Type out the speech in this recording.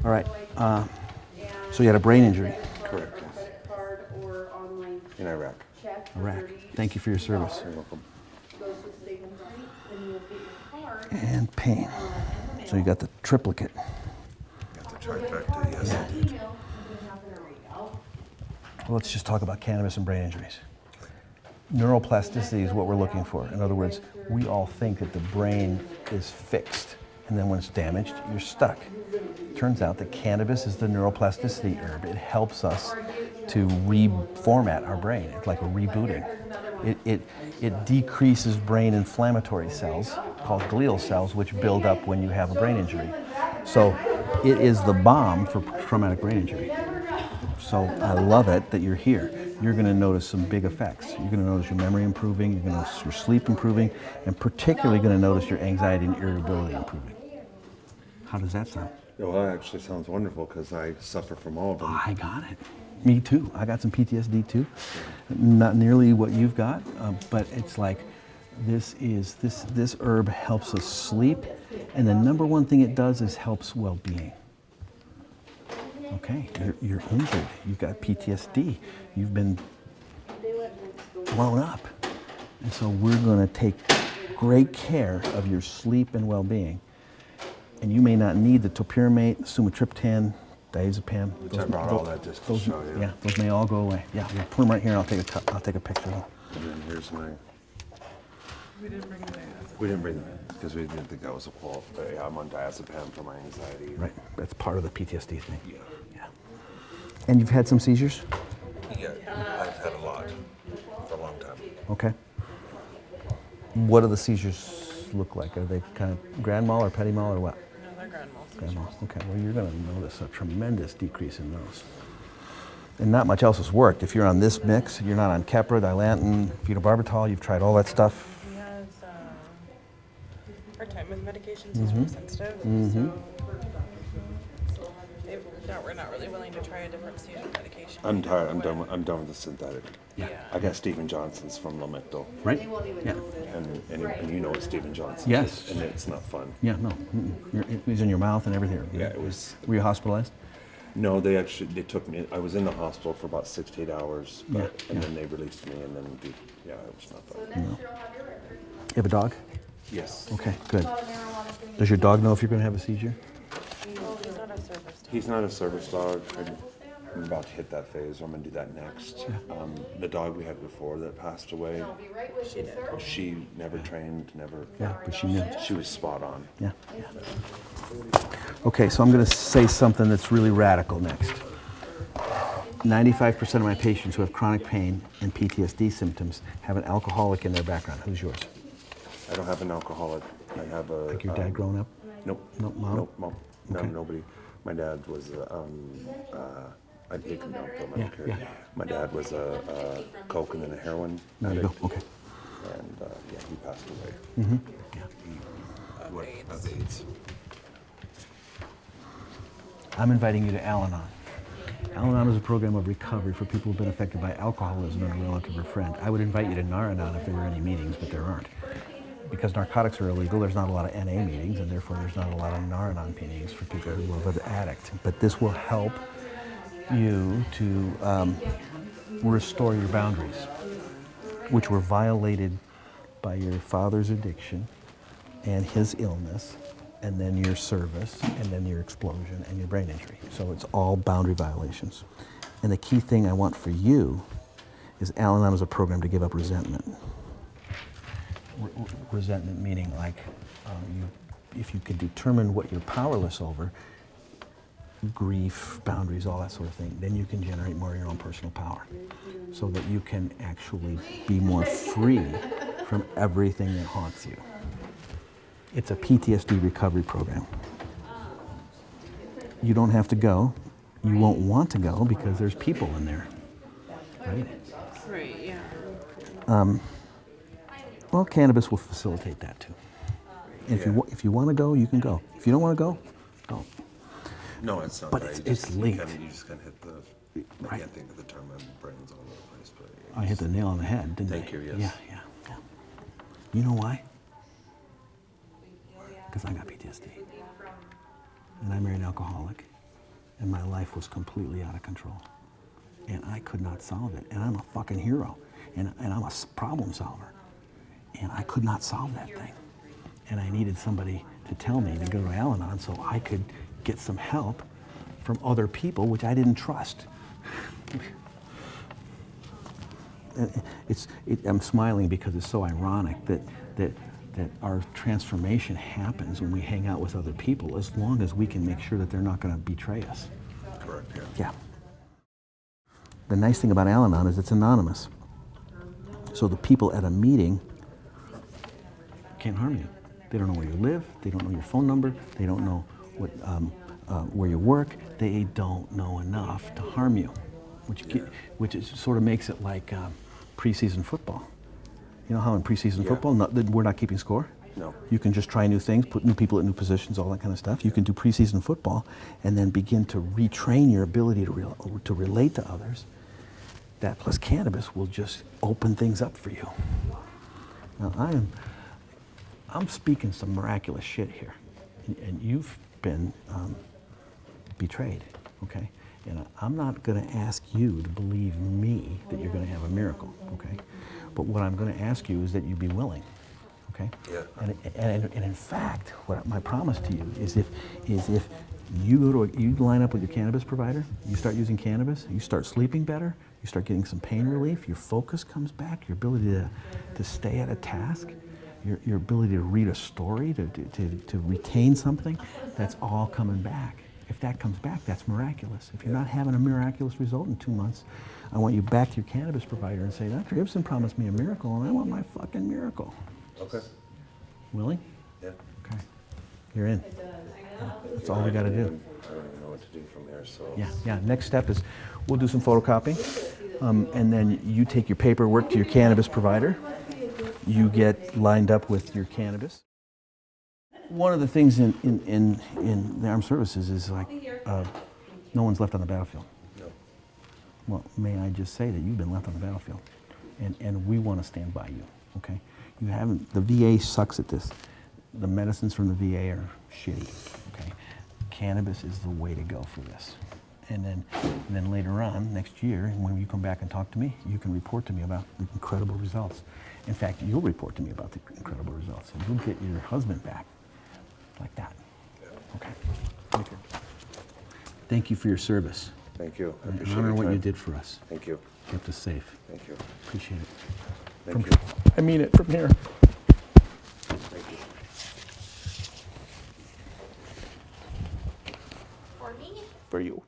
All right. So you had a brain injury. Correct, yes. In Iraq. Iraq. Thank you for your service. You're welcome. And pain. So you got the triplicate. Got the trifecta, yes, I did. Well, let's just talk about cannabis and brain injuries. Neuroplasticity is what we're looking for. In other words, we all think that the brain is fixed, and then when it's damaged, you're stuck. Turns out that cannabis is the neuroplasticity herb. It helps us to reformat our brain. It's like a rebooting. It decreases brain inflammatory cells, called glial cells, which build up when you have a brain injury. So it is the bomb for traumatic brain injury. So I love it that you're here. You're going to notice some big effects. You're going to notice your memory improving, you're going to notice your sleep improving, and particularly going to notice your anxiety and irritability improving. How does that sound? Well, that actually sounds wonderful because I suffer from all of them. I got it. Me too. I got some PTSD too. Not nearly what you've got, but it's like this herb helps us sleep, and the number one thing it does is helps well-being. Okay, you're injured. You've got PTSD. You've been blown up. And so we're going to take great care of your sleep and well-being. And you may not need the topiramate, sumatriptan, diazepam. I brought all that just to show you. Yeah, those may all go away. Yeah, we'll put them right here, and I'll take a picture of them. And then here's my... We didn't bring the diazepam. We didn't bring them because we didn't think that was a qual. But yeah, I'm on diazepam for my anxiety. Right, that's part of the PTSD thing. Yeah. Yeah. And you've had some seizures? Yeah, I've had a lot for a long time. Okay. What do the seizures look like? Are they kind of grand mal or petit mal or what? No, they're grand mal. Grand mal. Okay, well, you're going to notice a tremendous decrease in those. And not much else has worked. If you're on this mix, you're not on Keppra, Dilantin, phenobarbital, you've tried all that stuff. He has hard time with medications. He's really sensitive. So we're not really willing to try a different seizure medication. I'm tired. I'm done with the synthetic. Yeah. I got Stephen Johnson's from Lamictal. Right? Yeah. And you know it's Stephen Johnson. Yes. And it's not fun. Yeah, no. It was in your mouth and everything. Yeah, it was. Were you hospitalized? No, they took me. I was in the hospital for about 6 to 8 hours, and then they released me, and then it was not fun. No. You have a dog? Yes. Okay, good. Does your dog know if you're going to have a seizure? He's not a service dog. He's not a service dog. I'm about to hit that phase. I'm going to do that next. The dog we had before that passed away, She did. she never trained, never. Yeah, but she knew. She was spot on. Yeah. Okay, so I'm going to say something that's really radical next. 95% of my patients who have chronic pain and PTSD symptoms have an alcoholic in their background. Who's yours? I don't have an alcoholic. I have a. Like your dad growing up? Nope. Nope, mom? Nope, mom. No, Okay. nobody. My dad was I think no, Yeah, yeah. My dad was a coke and then a heroin There you go. addict. Okay. And he passed away. Yeah. Of AIDS. I'm inviting you to Al-Anon. Al-Anon is a program of recovery for people who've been affected by alcoholism and a relative or friend. I would invite you to Nar-Anon if there were any meetings, but there aren't. Because narcotics are illegal, there's not a lot of NA meetings, and therefore there's not a lot of Nar-Anon meetings for people who love an addict. But this will help you to restore your boundaries, which were violated by your father's addiction and his illness, and then your service, and then your explosion and your brain injury. So it's all boundary violations. And the key thing I want for you is Al-Anon is a program to give up resentment. Resentment meaning like if you can determine what you're powerless over, grief, boundaries, all that sort of thing, then you can generate more of your own personal power so that you can actually be more free from everything that haunts you. It's a PTSD recovery program. You don't have to go. You won't want to go because there's people in there, right? Right, yeah. Well, cannabis will facilitate that too. And if you want to go, you can go. If you don't want to go, don't. No, it's not. But right. it's linked. You just kind of hit the. I Right. can't think of the term. My brain's all over the place. But I hit the nail on the head, didn't I? Thank you, yes. Yeah. You know why? Because I got PTSD. And I married an alcoholic. and my life was completely out of control. And I could not solve it. And I'm a fucking hero. And I'm a problem solver. And I could not solve that thing. And I needed somebody to tell me to go to Al-Anon so I could get some help from other people, which I didn't trust. I'm smiling because it's so ironic that our transformation happens when we hang out with other people, as long as we can make sure that they're not going to betray us. Correct, yeah. Yeah. The nice thing about Al-Anon is it's anonymous. So the people at a meeting can't harm you. They don't know where you live. They don't know your phone number. They don't know what, where you work. They don't know enough to harm you, which sort of makes it like preseason football. You know how in preseason football, we're not keeping score? No. You can just try new things, put new people at new positions, all that kind of stuff. You can do preseason football and then begin to retrain your ability to relate to others. That plus cannabis will just open things up for you. Now I'm speaking some miraculous shit here, and you've been betrayed, okay? And I'm not going to ask you to believe me that you're going to have a miracle, okay? But what I'm going to ask you is that you be willing, okay? Yeah. And in fact, what my promise to you is if you line up with your cannabis provider, you start using cannabis, you start sleeping better, you start getting some pain relief, your focus comes back, your ability to stay at a task, your ability to read a story, to retain something, that's all coming back. If that comes back, that's miraculous. If you're not having a miraculous result in 2 months, I want you back to your cannabis provider and say, Dr. Ibsen promised me a miracle, and I want my fucking miracle. Okay. Willing? Yeah. Okay. You're in. That's all we got to do. I don't even know what to do from there, so. Yeah. Next step is we'll do some photocopying, and then you take your paperwork to your cannabis provider. You get lined up with your cannabis. One of the things in the armed services is like no one's left on the battlefield. No. Well, may I just say that you've been left on the battlefield, and we want to stand by you. Okay, you haven't. The VA sucks at this. The medicines from the VA are shitty. Okay, cannabis is the way to go for this. And then later on, next year, when you come back and talk to me, you can report to me about the incredible results. In fact, you'll report to me about the incredible results, and you'll get your husband back like that. Okay. Thank you. Thank you for your service. Thank you. I I appreciate honor your what time. you did for us. Thank you. Kept us safe. Thank you. Appreciate it. Thank you. I mean it from here. Thank you. For me? For you.